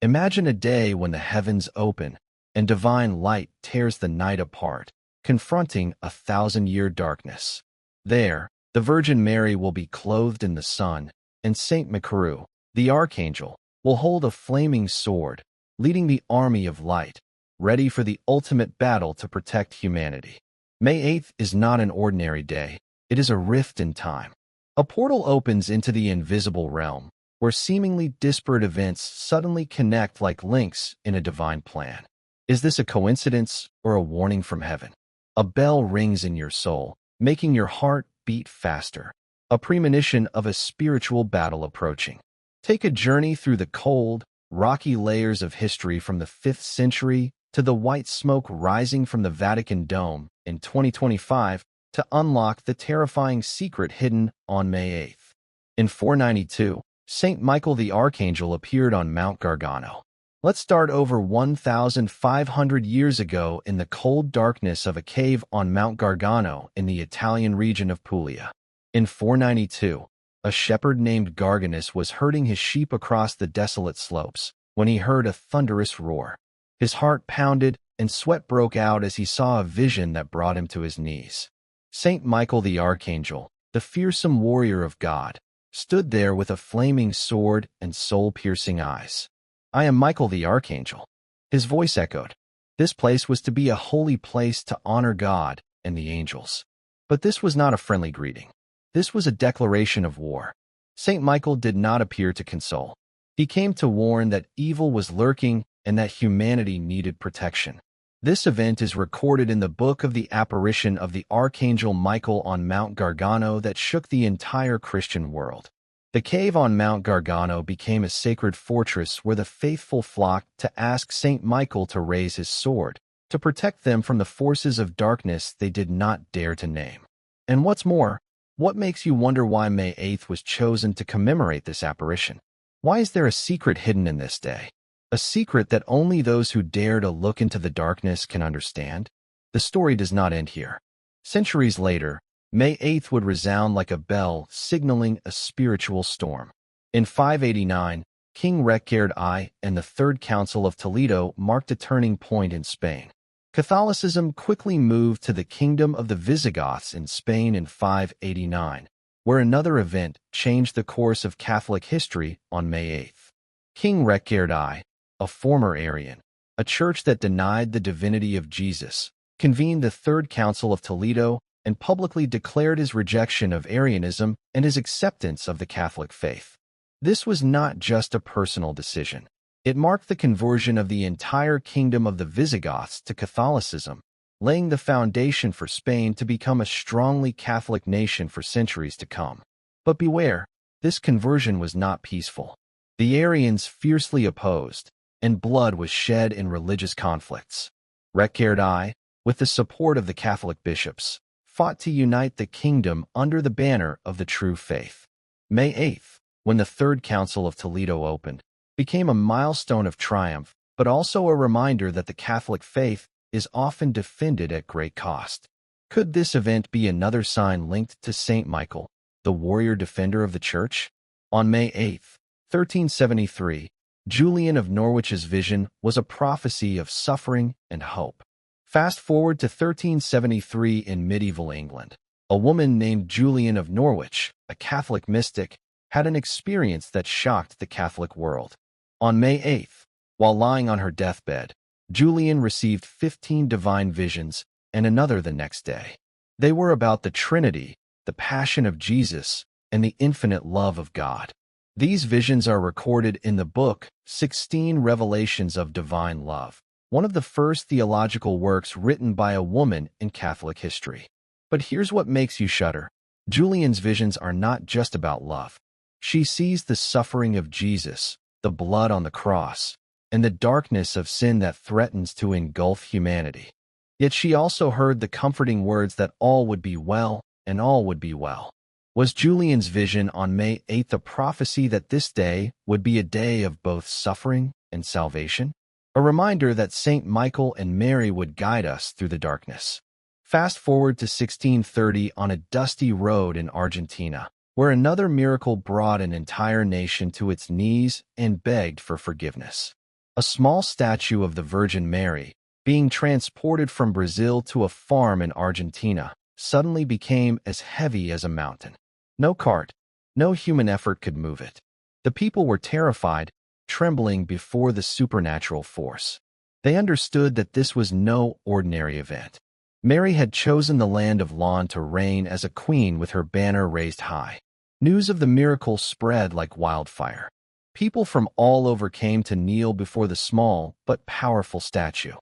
Imagine a day when the heavens open and divine light tears the night apart, confronting 1,000-year darkness. There, the Virgin Mary will be clothed in the sun, and Saint Michael, the archangel, will hold a flaming sword, leading the army of light, ready for the ultimate battle to protect humanity. May 8th is not an ordinary day. It is a rift in time. A portal opens into the invisible realm, where seemingly disparate events suddenly connect like links in a divine plan. Is this a coincidence or a warning from heaven? A bell rings in your soul, making your heart beat faster, a premonition of a spiritual battle approaching. Take a journey through the cold, rocky layers of history from the 5th century to the white smoke rising from the Vatican Dome in 2025 to unlock the terrifying secret hidden on May 8th. In 492, Saint Michael the Archangel appeared on Mount Gargano. Let's start over 1,500 years ago in the cold darkness of a cave on Mount Gargano in the Italian region of Puglia. In 492, a shepherd named Garganus was herding his sheep across the desolate slopes when he heard a thunderous roar. His heart pounded and sweat broke out as he saw a vision that brought him to his knees. Saint Michael the Archangel, the fearsome warrior of God, stood there with a flaming sword and soul-piercing eyes. "I am Michael the Archangel," his voice echoed. This place was to be a holy place to honor God and the angels. But this was not a friendly greeting. This was a declaration of war. Saint Michael did not appear to console. He came to warn that evil was lurking and that humanity needed protection. This event is recorded in the book of the apparition of the Archangel Michael on Mount Gargano that shook the entire Christian world. The cave on Mount Gargano became a sacred fortress where the faithful flocked to ask Saint Michael to raise his sword, to protect them from the forces of darkness they did not dare to name. And what's more, what makes you wonder why May 8th was chosen to commemorate this apparition? Why is there a secret hidden in this day? A secret that only those who dare to look into the darkness can understand? The story does not end here. Centuries later, May 8th would resound like a bell signaling a spiritual storm. In 589, King Reccared I and the Third Council of Toledo marked a turning point in Spain. Catholicism quickly moved to the kingdom of the Visigoths in Spain in 589, where another event changed the course of Catholic history on May 8th. King Reccared I, a former Arian, a church that denied the divinity of Jesus, convened the Third Council of Toledo and publicly declared his rejection of Arianism and his acceptance of the Catholic faith. This was not just a personal decision. It marked the conversion of the entire kingdom of the Visigoths to Catholicism, laying the foundation for Spain to become a strongly Catholic nation for centuries to come. But beware, this conversion was not peaceful. The Arians fiercely opposed, and blood was shed in religious conflicts. Reccared I, with the support of the Catholic bishops, fought to unite the kingdom under the banner of the true faith. May 8th, when the Third Council of Toledo opened, became a milestone of triumph, but also a reminder that the Catholic faith is often defended at great cost. Could this event be another sign linked to Saint Michael, the warrior defender of the Church? On May 8th, 1373, Julian of Norwich's vision was a prophecy of suffering and hope. Fast forward to 1373 in medieval England. A woman named Julian of Norwich, a Catholic mystic, had an experience that shocked the Catholic world. On May 8th, while lying on her deathbed, Julian received 15 divine visions and another the next day. They were about the Trinity, the passion of Jesus, and the infinite love of God. These visions are recorded in the book 16 Revelations of Divine Love, one of the first theological works written by a woman in Catholic history. But here's what makes you shudder. Julian's visions are not just about love. She sees the suffering of Jesus, the blood on the cross, and the darkness of sin that threatens to engulf humanity. Yet she also heard the comforting words that all would be well and all would be well. Was Julian's vision on May 8th a prophecy that this day would be a day of both suffering and salvation? A reminder that Saint Michael and Mary would guide us through the darkness. Fast forward to 1630 on a dusty road in Argentina, where another miracle brought an entire nation to its knees and begged for forgiveness. A small statue of the Virgin Mary, being transported from Brazil to a farm in Argentina, suddenly became as heavy as a mountain. No cart, no human effort could move it. The people were terrified, trembling before the supernatural force. They understood that this was no ordinary event. Mary had chosen the land of Lon to reign as a queen with her banner raised high. News of the miracle spread like wildfire. People from all over came to kneel before the small but powerful statue.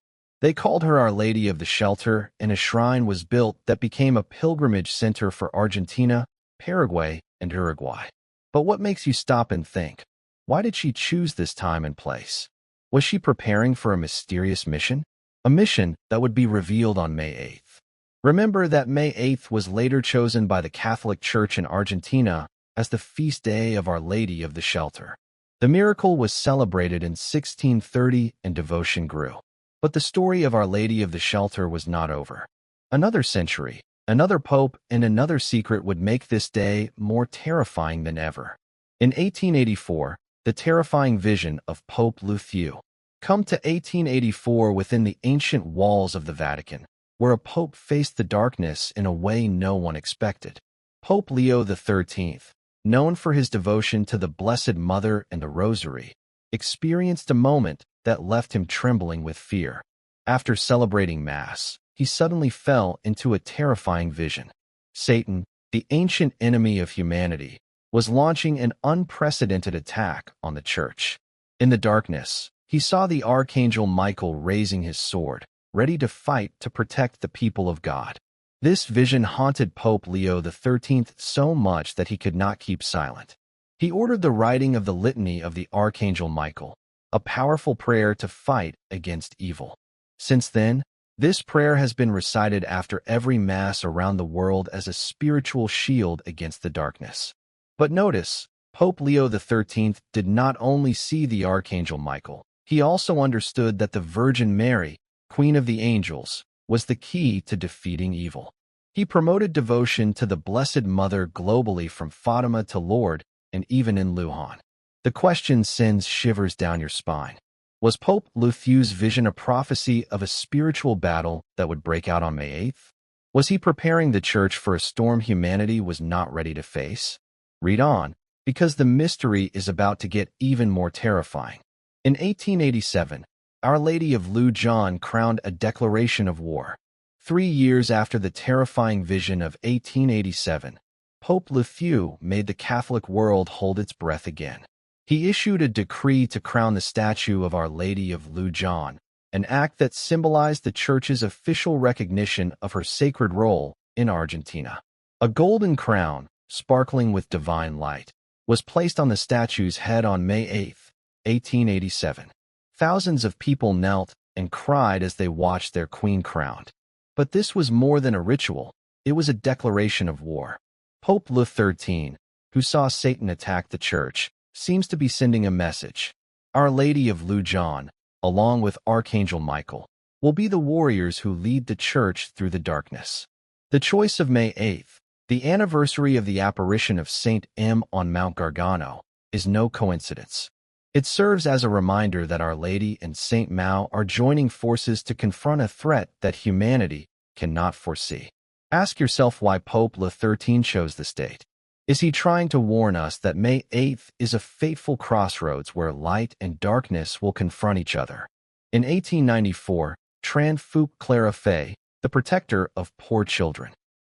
They called her Our Lady of the Shelter, and a shrine was built that became a pilgrimage center for Argentina, Paraguay, and Uruguay. But what makes you stop and think? Why did she choose this time and place? Was she preparing for a mysterious mission? A mission that would be revealed on May 8th. Remember that May 8th was later chosen by the Catholic Church in Argentina as the feast day of Our Lady of the Shelter. The miracle was celebrated in 1630 and devotion grew. But the story of Our Lady of the Shelter was not over. Another century, another pope, and another secret would make this day more terrifying than ever. In 1884, the terrifying vision of Pope Leo. Come to 1884 within the ancient walls of the Vatican, where a pope faced the darkness in a way no one expected. Pope Leo XIII, known for his devotion to the Blessed Mother and the Rosary, experienced a moment that left him trembling with fear. After celebrating Mass, he suddenly fell into a terrifying vision. Satan, the ancient enemy of humanity, was launching an unprecedented attack on the Church. In the darkness, he saw the Archangel Michael raising his sword, ready to fight to protect the people of God. This vision haunted Pope Leo XIII so much that he could not keep silent. He ordered the writing of the Litany of the Archangel Michael, a powerful prayer to fight against evil. Since then, this prayer has been recited after every Mass around the world as a spiritual shield against the darkness. But notice, Pope Leo XIII did not only see the Archangel Michael, he also understood that the Virgin Mary, Queen of the Angels, was the key to defeating evil. He promoted devotion to the Blessed Mother globally from Fatima to Lourdes and even in Lujan. The question sends shivers down your spine. Was Pope Leo's vision a prophecy of a spiritual battle that would break out on May 8th? Was he preparing the Church for a storm humanity was not ready to face? Read on, because the mystery is about to get even more terrifying. In 1887, Our Lady of Lujan crowned a declaration of war. 3 years after the terrifying vision of 1887, Pope Leo made the Catholic world hold its breath again. He issued a decree to crown the statue of Our Lady of Lujan, an act that symbolized the Church's official recognition of her sacred role in Argentina. A golden crown, sparkling with divine light, was placed on the statue's head on May 8, 1887. Thousands of people knelt and cried as they watched their queen crowned. But this was more than a ritual, it was a declaration of war. Pope Leo XIII, who saw Satan attack the Church, seems to be sending a message. Our Lady of Lujan, along with Archangel Michael, will be the warriors who lead the Church through the darkness. The choice of May 8th, the anniversary of the apparition of Saint M on Mount Gargano, is no coincidence. It serves as a reminder that Our Lady and Saint Mao are joining forces to confront a threat that humanity cannot foresee. Ask yourself why Pope Leo XIII chose this date. Is he trying to warn us that May 8th is a fateful crossroads where light and darkness will confront each other? In 1894, Tran Phuc Clara Fey, the protector of poor children.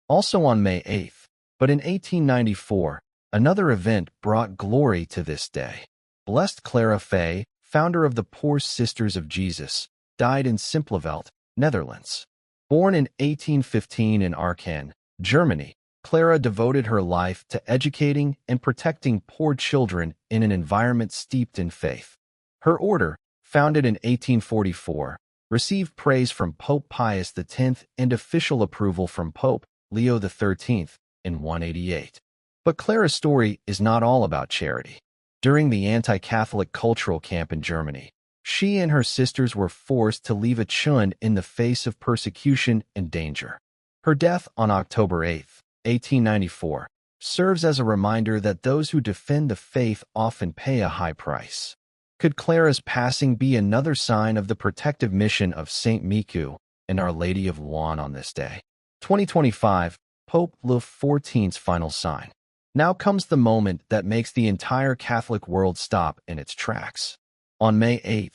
Also on May 8th, but in 1894, another event brought glory to this day. Blessed Clara Fey, founder of the Poor Sisters of Jesus, died in Simpelveld, Netherlands. Born in 1815 in Aachen, Germany, Clara devoted her life to educating and protecting poor children in an environment steeped in faith. Her order, founded in 1844, received praise from Pope Pius X and official approval from Pope Leo XIII in 188. But Clara's story is not all about charity. During the anti-Catholic cultural camp in Germany, she and her sisters were forced to leave Aachen in the face of persecution and danger. Her death on October 8, 1894, serves as a reminder that those who defend the faith often pay a high price. Could Clara's passing be another sign of the protective mission of Saint Michael and Our Lady of Loan on this day? 2025, Pope Leo XIV's final sign. Now comes the moment that makes the entire Catholic world stop in its tracks. On May 8,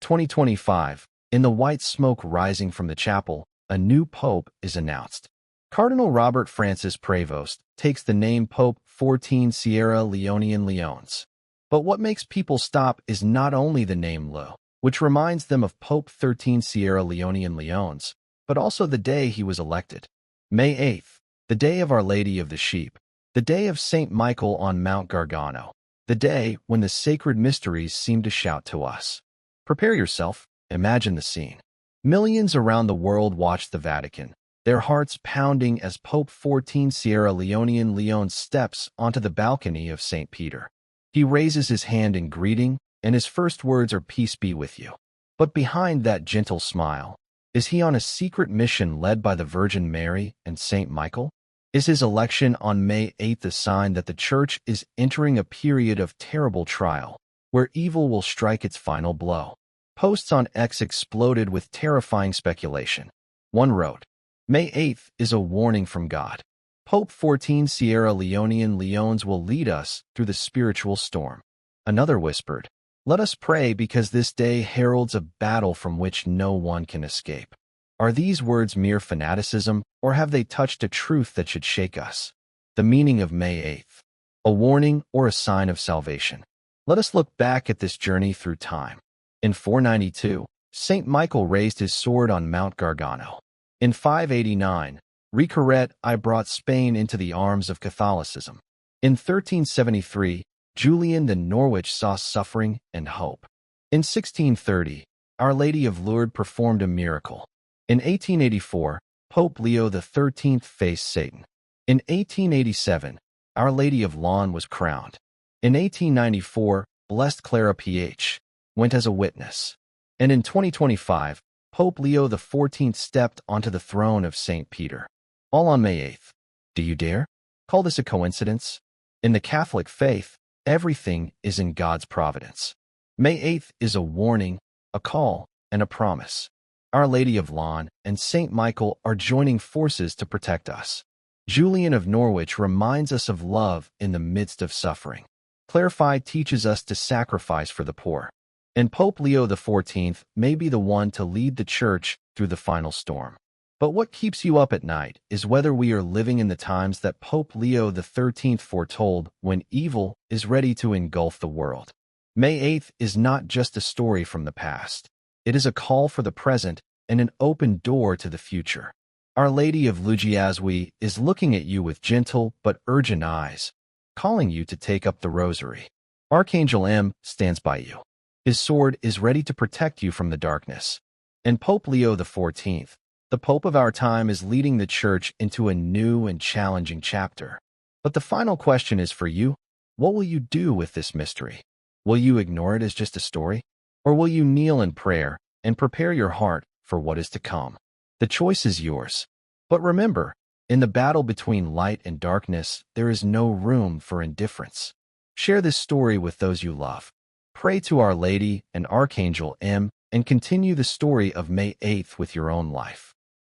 2025, in the white smoke rising from the chapel, a new pope is announced. Cardinal Robert Francis Prevost takes the name Pope 14 Sierra Leonean Leones. But what makes people stop is not only the name Leo, which reminds them of Pope 13 Sierra Leonean Leones, but also the day he was elected. May 8th, the day of Our Lady of the Sheep, the day of Saint Michael on Mount Gargano, the day when the sacred mysteries seem to shout to us. Prepare yourself, imagine the scene. Millions around the world watch the Vatican, their hearts pounding as Pope 14 Sierra Leonean Leones steps onto the balcony of St. Peter. He raises his hand in greeting, and his first words are "Peace be with you." But behind that gentle smile, is he on a secret mission led by the Virgin Mary and Saint Michael? Is his election on May 8th a sign that the Church is entering a period of terrible trial, where evil will strike its final blow? Posts on X exploded with terrifying speculation. One wrote, "May 8th is a warning from God. Pope 14 Sierra Leonean Leones will lead us through the spiritual storm." Another whispered, "Let us pray because this day heralds a battle from which no one can escape." Are these words mere fanaticism, or have they touched a truth that should shake us? The meaning of May 8th. A warning or a sign of salvation? Let us look back at this journey through time. In 492, Saint Michael raised his sword on Mount Gargano. In 589, Ricaret I brought Spain into the arms of Catholicism. In 1373, Julian the Norwich saw suffering and hope. In 1630, Our Lady of Lourdes performed a miracle. In 1884, Pope Leo XIII faced Satan. In 1887, Our Lady of Loan was crowned. In 1894, Blessed Clara Ph. went as a witness. And in 2025, Pope Leo XIV stepped onto the throne of St. Peter. All on May 8th. Do you dare? Call this a coincidence? In the Catholic faith, everything is in God's providence. May 8th is a warning, a call, and a promise. Our Lady of Loan and Saint Michael are joining forces to protect us. Julian of Norwich reminds us of love in the midst of suffering. Clarify teaches us to sacrifice for the poor. And Pope Leo XIV may be the one to lead the Church through the final storm. But what keeps you up at night is whether we are living in the times that Pope Leo XIII foretold, when evil is ready to engulf the world. May 8th is not just a story from the past. It is a call for the present and an open door to the future. Our Lady of Lugiazui is looking at you with gentle but urgent eyes, calling you to take up the rosary. Archangel M stands by you. His sword is ready to protect you from the darkness. And Pope Leo XIV, the Pope of our time, is leading the Church into a new and challenging chapter. But the final question is for you. What will you do with this mystery? Will you ignore it as just a story? Or will you kneel in prayer and prepare your heart for what is to come? The choice is yours. But remember, in the battle between light and darkness, there is no room for indifference. Share this story with those you love. Pray to Our Lady and Archangel M, and continue the story of May 8th with your own life.